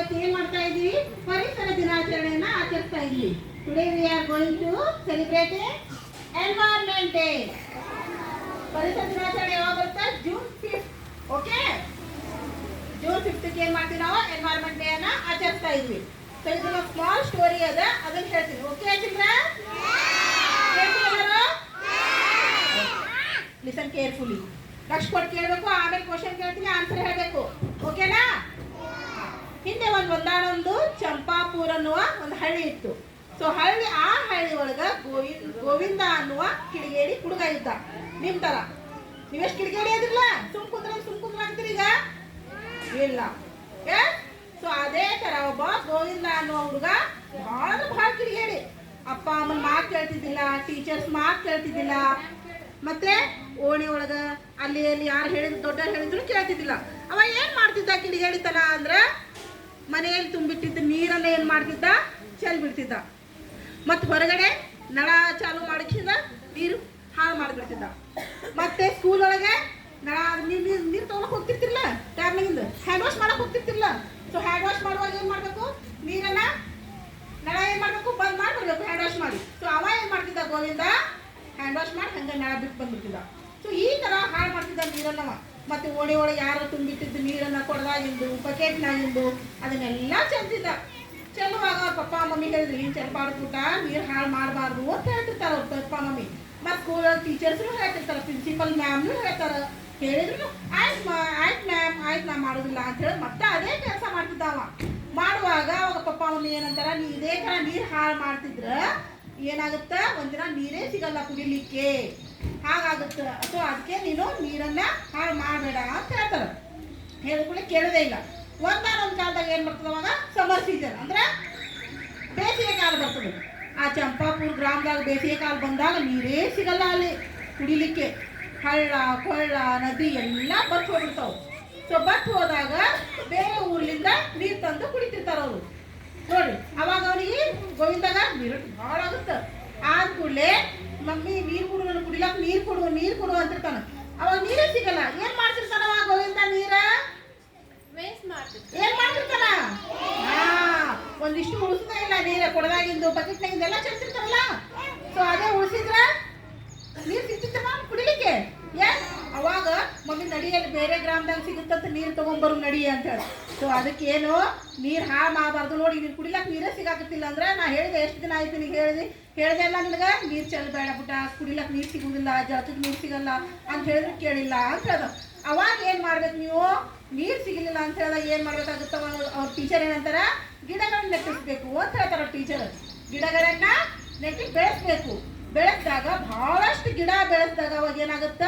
ಇವತ್ತು ಏನ್ ಮಾಡ್ತಾ ಇದೀವಿ? ಪರಿಸರ ದಿನಾಚರಣೆಯನ್ನ ಆಚರಿಸ್ತಾ ಇದ್ವಿ. Today we are going to celebrate environment day. ಪರಿಸರ ದಿನಾಚರಣೆ ಯಾವಾಗ ಬರುತ್ತೆ? ಜೂನ್ 5. ಓಕೆ, ಜೂನ್ 5 ಏನ್ ಮಾಡ್ತೀವಿ ನಾವು? ಎನ್ವೈರನ್ಮೆಂಟ್ ಡೇ ಅನ್ನ ಆಚರಿಸ್ತಾ ಇದ್ವಿ. ಸೊ ಇದನ್ನ ಸ್ಮಾಲ್ ಸ್ಟೋರಿ ಅದ, ಅದನ್ನ ಹೇಳ್ತೀನಿ. Okay ಚಿಲ್ಡ್ರ, listen carefully. ಲಕ್ಷ ಕೊಟ್ಟು ಕೇಳಬೇಕು, ಆಮೇಲೆ ಕ್ವಶನ್ ಕೇಳ್ತೀನಿ, ಆನ್ಸರ್ ಹೇಳಬೇಕು. ಓಕೆನಾ? ಹಿಂದೆ ಒಂದಾನೊಂದು ಚಂಪಾಪುರ ಅನ್ನುವ ಒಂದು ಹಳ್ಳಿ ಇತ್ತು. ಸೊ ಆ ಹಳ್ಳಿ ಒಳಗ ಗೋವಿಂದ ಅನ್ನುವ ಕಿಡಿಗೇಡಿ ಹುಡುಗ ಇದ್ದ. ನಿಮ್ ತರ ನೀವೆಷ್ಟು ಕಿಡಿಗೇಡಿ ಅದಿಲ್ಲ? ಸುಮ್ ಕುಂದ್ರ ಆಗ್ತೀರಿ ಈಗ? ಇಲ್ಲ. ಸೊ ಅದೇ ತರ ಒಬ್ಬ ಗೋವಿಂದ ಅನ್ನುವ ಹುಡುಗ ಬಹಳ ಕಿಡಿಗೇಡಿ. ಅಪ್ಪ ಅಮ್ಮನ ಮಾತು ಕೇಳ್ತಿದ್ದಿಲ್ಲ, ಟೀಚರ್ಸ್ ಮಾತು ಕೇಳ್ತಿದ್ದಿಲ್ಲ, ಮತ್ತೆ ಓಣಿ ಒಳಗ ಅಲ್ಲಿ ಯಾರು ಹೇಳಿದ್ರು, ದೊಡ್ಡ ಹೇಳಿದ್ರು ಕೇಳ್ತಿದ್ದಿಲ್ಲ. ಅವ ಏನ್ ಮಾಡ್ತಿದ್ದ ಕಿಡಿಗೇಡಿತನ ಅಂದ್ರ, ಮನೆಯಲ್ಲಿ ತುಂಬಿಟ್ಟಿದ್ದ ನೀರನ್ನ ಏನ್ ಮಾಡ್ತಿದ್ದ? ಚೆಲ್ ಬಿಡ್ತಿದ್ದ. ಮತ್ ಹೊರಗಡೆ ನಳ ಚಾಲು ಮಾಡಿಸಿದ ನೀರು ಹಾಳು ಮಾಡಿಬಿಡ್ತಿದ್ದ. ಮತ್ತೆ ಸ್ಕೂಲ್ ಒಳಗೆ ನಳ ನೀರು ತಗೊಳಕ್ ಹೋಗ್ತಿರ್ತಿರ್ಲ, ಟ್ಯಾಬ್ನಿಂದ ಹ್ಯಾಂಡ್ ವಾಶ್ ಮಾಡಕ್ ಹೋಗ್ತಿರ್ತಿರ್ಲ. ಸೊ ಹ್ಯಾಂಡ್ ವಾಶ್ ಮಾಡುವಾಗ ಏನ್ ಮಾಡ್ಬೇಕು? ನೀರನ್ನ ನಳ ಏನ್ ಮಾಡ್ಬೇಕು? ಬಂದ್ ಮಾಡ್ಬಿಡ್ಬೇಕು ಹ್ಯಾಂಡ್ ವಾಶ್ ಮಾಡಿ. ಸೊ ಅವ ಏನ್ ಮಾಡ್ತಿದ್ದ? ಗೋವಿಂದ ಹ್ಯಾಂಡ್ ವಾಶ್ ಮಾಡಿ ಹಂಗ ನಳ ಬಿಟ್ಟು ಬಂದ್ಬಿಡ್ತಿದ್ದ. ಸೊ ಈ ತರ ಹಾಳು ಮಾಡ್ತಿದ್ದ ನೀರನ್ನವ. ಮತ್ತೆ ಓಣಿ ಒಳಗೆ ಯಾರು ತುಂಬಿಟ್ಟಿದ್ದು ನೀರನ್ನ ಕೊಡದಾಗಿಂದು, ಬಕೆಟ್ನಾಗಿಂದು ಅದನ್ನೆಲ್ಲ ಚೆಲ್ತಿದ್ದ. ಚೆಲ್ಲುವಾಗ ಪಪ್ಪ ಮಮ್ಮಿ ಹೇಳಿದ್ರು, ಹಿಂಗೆ ಚೆಲ್ಬಾರ್ದು ಊಟ, ನೀರು ಹಾಳು ಮಾಡಬಾರ್ದು ಅಂತ ಹೇಳ್ತಿರ್ತಾರ ಅವ್ರ ಪಪ್ಪ ಮಮ್ಮಿ. ಮತ್ತು ಸ್ಕೂಲ್ ಟೀಚರ್ಸ್ನು ಹೇಳ್ತಿರ್ತಾರೆ, ಪ್ರಿನ್ಸಿಪಲ್ ಮ್ಯಾಮ್ನು ಹೇಳ್ತಾರೆ. ಹೇಳಿದ್ರು ಆಯ್ತು ಮ್ಯಾಮ್ ನಾ ಮಾಡೋದಿಲ್ಲ ಅಂತ ಹೇಳಿ ಮತ್ತೆ ಅದೇ ಕೆಲಸ ಮಾಡ್ತಿದ್ದಾವ. ಮಾಡುವಾಗ ಅವಾಗ ಪಪ್ಪ ಮಮ್ಮಿ ಏನಂತಾರ, ನೀ ಇದೇ ಥರ ನೀರು ಹಾಳು ಮಾಡ್ತಿದ್ರ ಏನಾಗುತ್ತ? ಒಂದಿನ ನೀರೇ ಸಿಗಲ್ಲ ಕುಡಿಲಿಕ್ಕೆ, ಹಾಗಾಗುತ್ತೆ. ಸೊ ಅದಕ್ಕೆ ನೀನು ನೀರನ್ನ ಹಾಳು ಮಾಡಬೇಡ ಅಂತ ಹೇಳ್ತಾರ. ಹೇಳಿದ್ಮೇಲೆ ಕೇಳೋದೇ ಇಲ್ಲ. ಒಂದಾನೊಂದು ಕಾಲದಾಗ ಏನ್ ಬರ್ತದೆ? ಅವಾಗ ಸಮ್ಮರ್ ಸೀಸನ್ ಅಂದ್ರೆ ಬೇಸಿಗೆ ಕಾಲ ಬರ್ತದೆ. ಆ ಚಂಪಾಪುರ ಗ್ರಾಮದಾಗ ಬೇಸಿಗೆ ಕಾಲ ಬಂದಾಗ ನೀರೇ ಸಿಗಲ್ಲ ಅಲ್ಲಿ ಕುಡಿಲಿಕ್ಕೆ. ಹಳ್ಳ ಕೊಳ್ಳ ನದಿ ಎಲ್ಲ ಬತ್ತು ಹೋಗ್ಬಿಡ್ತಾವ. ಸೊ ಬತ್ತು ಹೋದಾಗ ಬೇರೆ ಊರ್ಲಿಂದ ನೀರು ತಂದು ಕುಡಿತಿರ್ತಾರ ಅವರು. ನೋಡಿ, ಅವಾಗ ಅವನಿಗೆ ಗೋವಿಂದಾಗ ನೀರು ಭಾಳ ಆಗುತ್ತೆ. ಆದ ಕೂಡಲೇ ಮಮ್ಮಿ ನೀರು ಕೊಡು, ನನಗೆ ಕುಡಿಲಾಕ ನೀರು ಕೊಡು ಅಂತಿರ್ತಾನ. ಅವಾಗ ನೀರೇ ಸಿಗಲ್ಲ. ಏನ್ ಮಾಡ್ತಿರ್ತಾನ ಅವಾಗ ಗೋವಿಂದ? ಏನ್ ಮಾಡ್ತಿರ್ತಾನ? ಒಂದಿಷ್ಟು ಉಳಿಸೋದೇ ಇಲ್ಲ. ನೀರ ಕೊಡದಾಗಿಂದು ಬಕೆಟ್ನಾಗಿಂದ ಎಲ್ಲ ಚೆಲ್ತಿರ್ತಾರಲ್ಲ. ಸೊ ಅದೇ ಉಳಿಸಿದ್ರ ನೀರು ಸಿಗ್ತಿತ್ತಲ್ಲ ಕುಡಿಲಿಕ್ಕೆ. ಅವಾಗ ಮಮ್ಮಿ ನಡಿಯಲ್ಲಿ ಬೇರೆ ಗ್ರಾಮದಾಗ ಸಿಗುತ್ತಂತ ನೀರು ತಗೊಂಡ್ಬರು ನಡಿ ಅಂತ ಹೇಳಿ. ಸೊ ಅದಕ್ಕೇನು ನೀರು ಹಾಳು ಮಾಡಬಾರ್ದು. ನೋಡಿ, ನೀನು ಕುಡಿಲಾಕ ನೀರೇ ಸಿಗಾಕತ್ತಿಲ್ಲ ಅಂದ್ರೆ ನಾ ಹೇಳಿದೆ, ಎಷ್ಟು ದಿನ ಆಯ್ತು ನೀನು ಹೇಳಿದೆ ಅಲ್ಲ ನಿನಗೆ, ನೀರು ಚೆಲ್ಲಬೇಡ ಬಿಟ್ಟ, ಕುಡಿಲಾಕ ನೀರು ಸಿಗುದಿಲ್ಲ, ಜಳಕಕ್ಕೆ ನೀರು ಸಿಗಲ್ಲ ಅಂತ ಹೇಳಿದ್ರೆ ಕೇಳಿಲ್ಲ ಅಂತ ಹೇಳ್ದ. ಅವಾಗ ಏನು ಮಾಡ್ಬೇಕು ನೀವು? ನೀರು ಸಿಗಲಿಲ್ಲ ಅಂತ ಹೇಳಿದಾಗ ಏನು ಮಾಡ್ಬೇಕಾಗುತ್ತೆ? ಅವ್ರ ಟೀಚರ್ ಏನಂತಾರ, ಗಿಡಗಳನ್ನ ನೆಟ್ಟಿಸ್ಬೇಕು ಅಂತ ಹೇಳ್ತಾರ ಟೀಚರ್. ಗಿಡಗಳನ್ನ ನೆಟ್ಟಿ ಬೆಳೆಸ್ಬೇಕು. ಬೆಳೆಸಿದಾಗ ಬಹಳಷ್ಟು ಗಿಡ ಬೆಳೆಸಿದಾಗ ಅವಾಗ ಏನಾಗುತ್ತ?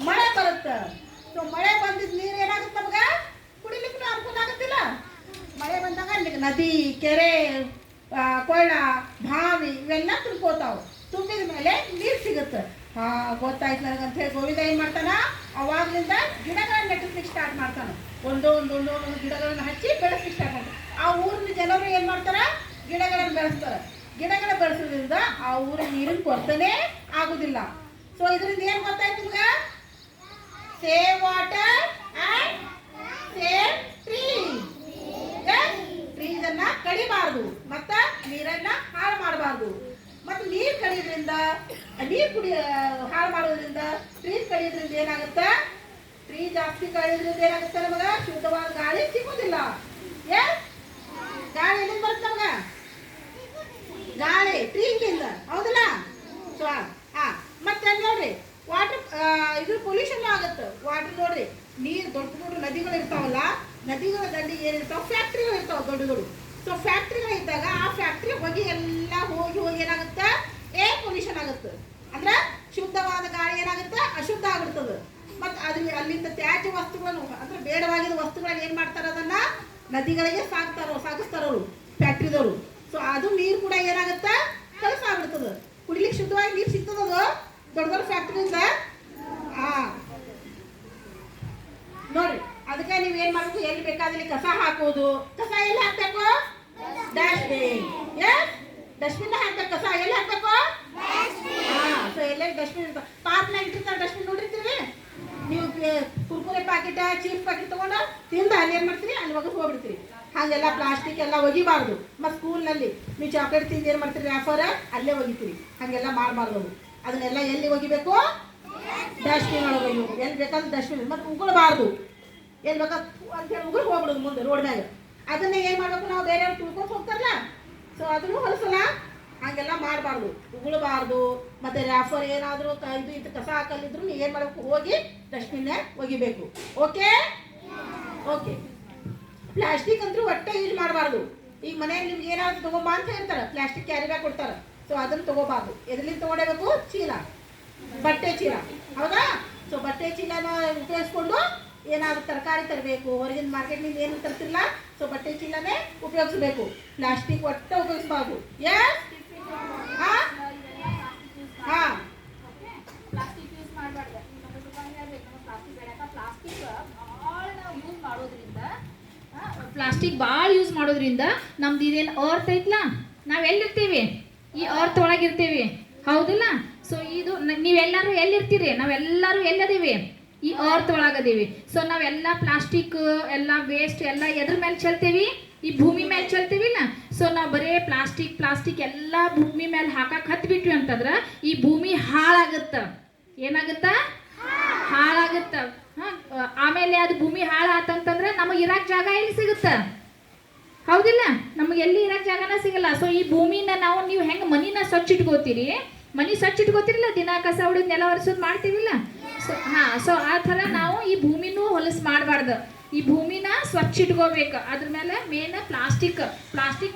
ಮಳೆ ಬರುತ್ತ. ಸೊ ಮಳೆ ಬಂದಿದ್ದ ನೀರು ಏನಾಗುತ್ತೆ? ನಮಗ ಕುಡಿಲಿಕ್ಕೆ ಅನುಕೂಲ ಆಗುತ್ತಿಲ್ಲ. ಮಳೆ ಬಂದಾಗ ನದಿ, ಕೆರೆ, ಕೊಳ್ಳ, ಬಾವಿ ಇವೆಲ್ಲ ತುಂಬ್ಕೋತಾವ. ತುಂಬಿದ ಮೇಲೆ ನೀರು ಸಿಗುತ್ತೆ. ಗೊತ್ತಾಯ್ತು ನನಗಂತ ಹೇಳಿ ಗೋವಿಂದ ಏನ್ ಮಾಡ್ತಾನ? ಅವಾಗ್ಲಿಂದ ಗಿಡಗಳನ್ನ ನೆಟ್ಟಿಸ್ಲಿಕ್ಕೆ ಸ್ಟಾರ್ಟ್ ಮಾಡ್ತಾನ. ಒಂದೊಂದು ಗಿಡಗಳನ್ನ ಹಚ್ಚಿ ಬೆಳೆಸ್ಲಿಕ್ಕೆ ಸ್ಟಾರ್ಟ್ ಮಾಡ್ತಾನೆ. ಆ ಊರಿನ ಜನರು ಏನ್ ಮಾಡ್ತಾರ? ಗಿಡಗಳನ್ನ ಬೆಳೆಸ್ತಾರ. ಗಿಡಗಳ ಬೆಳೆಸೋದ್ರಿಂದ ಆ ಊರಿನ ನೀರಿನ ಕೊರತೆನೇ ಆಗುದಿಲ್ಲ. ಸೊ ಇದರಿಂದ ಏನ್ ಗೊತ್ತಾಯ್ತು ನಿಮ್ಗ? Save water and save trees. Trees ಅನ್ನ ಕಡಿಬಾರ್ದು, ಮತ್ತ ನೀರನ್ನ ಹಾಳು ಮಾಡಬಾರ್ದು. ಮತ್ತು ನೀರು ಕಡಿಯೋದ್ರಿಂದ, ಹಾಳು ಮಾಡೋದ್ರಿಂದ, ಟ್ರೀಸ್ ಕಡಿಯೋದ್ರಿಂದ ಏನಾಗುತ್ತೆ? ಟ್ರೀ ಜಾಸ್ತಿ ಕಡಿಯೋದ್ರಿಂದ ಏನಾಗುತ್ತೆ? ನಮಗ ಶುದ್ಧವಾದ ಗಾಳಿ ಸಿಗೋದಿಲ್ಲ. ಗಾಳಿ ಎಲ್ಲಿಂದ ಬರುತ್ತೆ ನಮಗ? ಗಾಳಿ ಟ್ರೀಗಳಿಂದ, ಹೌದಲ್ಲ? ಸೊ ಮತ್ತೆ ನೋಡ್ರಿ, ವಾಟರ್ ಇದು ಪೊಲ್ಯೂಷನ್ ಆಗುತ್ತೆ. ವಾಟರ್ ನೋಡ್ರಿ, ನೀರು ದೊಡ್ಡ ನದಿಗಳು ಇರ್ತಾವಲ್ಲ, ನದಿಗಳ ದಂಡಿ ಏನಿರ್ತಾವ? ಫ್ಯಾಕ್ಟ್ರಿಗಳು ಇರ್ತಾವ ದೊಡ್ಡಗಳು. ಸೊ ಫ್ಯಾಕ್ಟ್ರಿಗಳು ಇದ್ದಾಗ ಆ ಫ್ಯಾಕ್ಟ್ರಿ ಹೊಗೆ ಎಲ್ಲ ಹೋಗಿ ಏನಾಗುತ್ತೆ? ಏರ್ ಪೊಲ್ಯೂಷನ್ ಆಗುತ್ತೆ. ಅಂದ್ರೆ ಶುದ್ಧವಾದ ಗಾಳಿ ಏನಾಗುತ್ತೆ? ಅಶುದ್ಧ ಆಗಿರ್ತದೆ. ಮತ್ತು ಅಲ್ಲಿಂದ ತ್ಯಾಜ್ಯ ವಸ್ತುಗಳನ್ನು, ಅಂದ್ರೆ ಬೇಡವಾಗಿದ್ದ ವಸ್ತುಗಳನ್ನ ಏನ್ ಮಾಡ್ತಾರ? ಅದನ್ನ ನದಿಗಳಿಗೆ ಸಾಗಿಸ್ತಾರ ಅವರು ಫ್ಯಾಕ್ಟ್ರಿದವರು. ಸೊ ಅದು ನೀರು ಕೂಡ ಏನಾಗುತ್ತೆ? ಕೆಲಸ ಆಗ್ಬಿಡ್ತದೆ. ಕುಡಿಲಿಕ್ಕೆ ಶುದ್ಧವಾಗಿ ನೀರು ಸಿಗ್ತದದು ದೊಡ್ಡ ಫ್ಯಾಕ್ಟ್ರಿಯಿಂದ. ನೋಡಿ, ಅದಕ್ಕೆ ನೀವು ಏನ್ ಮಾಡ್ಬೇಕು? ಎಲ್ಲಿ ಬೇಕಾದಲ್ಲಿ ಕಸ ಹಾಕೋದು. ಕಸ ಎಲ್ಲಿ ಹಾಕ್ಬೇಕು? ಡಸ್ಟ್ಬಿನ್. ಡಸ್ಟ್ಬಿನ್ ಹಾಕ್ಬೇಕು. ಕಸ ಎಲ್ಲಿ ಹಾಕ್ಬೇಕು? ಸೊ ಎಲ್ಲೇ ಡಸ್ಟ್ಬಿನ್ ಇರ್ತಾವ. ಪಾರ್ಕ್ನಾಗ ಇಟ್ಟಿರ್ತಾರೆ ಡಸ್ಟ್ಬಿನ್, ನೋಡಿರ್ತೀವಿ ನೀವು. ಕುರ್ಕುರೆ ಪ್ಯಾಕೆಟ್, ಚೀಪ್ ಪ್ಯಾಕೆಟ್ ತಗೊಂಡು ತಿಂದ ಅಲ್ಲಿ ಏನ್ ಮಾಡ್ತೀರಿ? ಅಲ್ಲಿ ಹೋಗಿ ಹೋಗ್ಬಿಡ್ತೀರಿ. ಹಾಗೆಲ್ಲ ಪ್ಲಾಸ್ಟಿಕ್ ಎಲ್ಲ ಒಗಿಬಾರ್ದು. ಮತ್ತು ಸ್ಕೂಲ್ನಲ್ಲಿ ನೀವು ಚಾಕ್ಲೇಟ್ ತಿಂದು ಏನು ಮಾಡ್ತೀರಿ, ರ್ಯಾಫರ್ ಅಲ್ಲೇ ಒಗಿತೀರಿ. ಹಾಗೆಲ್ಲ ಮಾಡಬಾರ್ದು. ಅದನ್ನೆಲ್ಲ ಎಲ್ಲಿ ಒಗಿಬೇಕು, ಡಸ್ಟ್ಬಿನ್ ಒಳಗೆ ಒಗಿಬೇಕು. ಎಲ್ಲಿ ಬೇಕಾದ್ರೆ ಡಸ್ಟ್ಬಿನ್. ಮತ್ತು ಉಗುಳಬಾರ್ದು. ಎಲ್ಲಿ ಬೇಕಾದ್ರೆ ಅಂತೇಳಿ ಉಗುಳು ಹೋಗ್ಬಿಡೋದು ಮುಂದೆ ರೋಡ್ನಾಗ. ಅದನ್ನೇ ಏನು ಮಾಡಬೇಕು, ನಾವು ಬೇರೆಯವ್ರು ತುಳ್ಕೊಂಡು ಹೋಗ್ತಾರಲ್ಲ, ಸೊ ಅದನ್ನು ಹೊಲಸಲ್ಲ. ಹಾಗೆಲ್ಲ ಮಾಡಬಾರ್ದು, ಉಗುಳಬಾರ್ದು. ಮತ್ತು ರ್ಯಾಫರ್ ಏನಾದರೂ ಇದು ಕಸ ಹಾಕಲ್ಲಿದ್ರು ನೀವು ಏನು ಮಾಡಬೇಕು, ಹೋಗಿ ಡಸ್ಟ್ಬಿನ್ನೇ ಒಗಿಬೇಕು. Okay okay. ಪ್ಲಾಸ್ಟಿಕ್ ಅಂತೂ ಒಟ್ಟೆ ಯೂಸ್ ಮಾಡಬಾರ್ದು. ಈಗ ಮನೆಯಲ್ಲಿ ನಿಮ್ಗೆ ಏನಾದ್ರು ತೊಗೊಂಬಾ ಅಂತ ಹೇಳ್ತಾರೆ, ಪ್ಲಾಸ್ಟಿಕ್ ಕ್ಯಾರಿ ಬ್ಯಾಗ್ ಕೊಡ್ತಾರೆ. ಸೊ ಅದನ್ನು ತೊಗೋಬಾರ್ದು. ಎದ್ರಿಂದ ತೊಗೊಂಡೇಬೇಕು, ಚೀಲ, ಬಟ್ಟೆ ಚೀಲ, ಹೌದಾ? ಸೊ ಬಟ್ಟೆ ಚೀಲನ ಉಪಯೋಗಿಸ್ಕೊಂಡು ಏನಾದರೂ ತರಕಾರಿ ತರಬೇಕು, ಹೊರಗಿನ ಮಾರ್ಕೆಟ್ನಿಂದ ಏನು ತರ್ತಿಲ್ಲ, ಸೊ ಬಟ್ಟೆ ಚೀಲನೇ ಉಪಯೋಗಿಸ್ಬೇಕು. ಪ್ಲಾಸ್ಟಿಕ್ ಒಟ್ಟೆ ಉಪಯೋಗಿಸ್ಬಾರ್ದು. ಎಸ್ ಹಾಂ ಹಾಂ ಪ್ಲಾಸ್ಟಿಕ್ ಯೂಸ್ ಮಾಡಬಾರ್ದು. ಪ್ಲಾಸ್ಟಿಕ್ ಭಾಳ ಯೂಸ್ ಮಾಡೋದ್ರಿಂದ ನಮ್ದು ಇದೇನು ಅರ್ತ್ ಐತ್ಲ, ನಾವು ಎಲ್ಲಿರ್ತೀವಿ, ಈ ಅರ್ತ್ ಒಳಗಿರ್ತೀವಿ, ಹೌದಿಲ್ಲ? ಸೊ ಇದು ನೀವೆಲ್ಲರೂ ಎಲ್ಲಿರ್ತೀರಿ, ನಾವೆಲ್ಲರೂ ಎಲ್ಲದೀವಿ, ಈ ಅರ್ತ್ ಒಳಗದೀವಿ. ಸೊ ನಾವೆಲ್ಲ ಪ್ಲಾಸ್ಟಿಕ್ ಎಲ್ಲ ವೇಸ್ಟ್ ಎಲ್ಲ ಎದ್ರ ಮೇಲೆ ಚೆಲ್ತೀವಿ, ಈ ಭೂಮಿ ಮೇಲೆ ಚೆಲ್ತೀವಿಲ್ಲ. ಸೊ ನಾವು ಬರೇ ಪ್ಲಾಸ್ಟಿಕ್ ಎಲ್ಲ ಭೂಮಿ ಮೇಲೆ ಹಾಕಕ್ಕೆ ಹತ್ಬಿಟ್ವಿ ಅಂತಂದ್ರೆ ಈ ಭೂಮಿ ಹಾಳಾಗುತ್ತ. ಏನಾಗುತ್ತ? ಹಾಳಾಗುತ್ತ. ಆಮೇಲೆ ಅದು ಭೂಮಿ ಹಾಳಾತಂತಂದ್ರೆ ನಮಗೆ ಇರಕ್ಕೆ ಜಾಗ ಎಲ್ಲಿ ಸಿಗುತ್ತ, ಹೌದಿಲ್ಲ? ನಮಗೆ ಎಲ್ಲಿ ಇರಕ್ಕೆ ಜಾಗನ ಸಿಗಲ್ಲ. ಸೊ ಈ ಭೂಮಿನ ನೀವು ಹೆಂಗೆ ಮನಿನ ಸ್ವಚ್ಛ ಇಟ್ಕೋತೀರಿ, ಮನಿ ಸ್ವಚ್ಛ ಇಟ್ಕೋತಿರಲ್ಲ, ದಿನ ಕಸ ಹೊಡಿದ್ ನೆಲ ಒರೆಸೋದು ಮಾಡ್ತೀವಿಲ್ಲ. ಸೊ ಸೊ ಆ ಥರ ನಾವು ಈ ಭೂಮಿನೂ ಹೊಲಸು ಮಾಡಬಾರ್ದು. ಈ ಭೂಮಿನ ಸ್ವಚ್ಛ ಇಟ್ಕೋಬೇಕು. ಅದ್ರ ಮೇಲೆ ಮೇನ್ ಪ್ಲಾಸ್ಟಿಕ್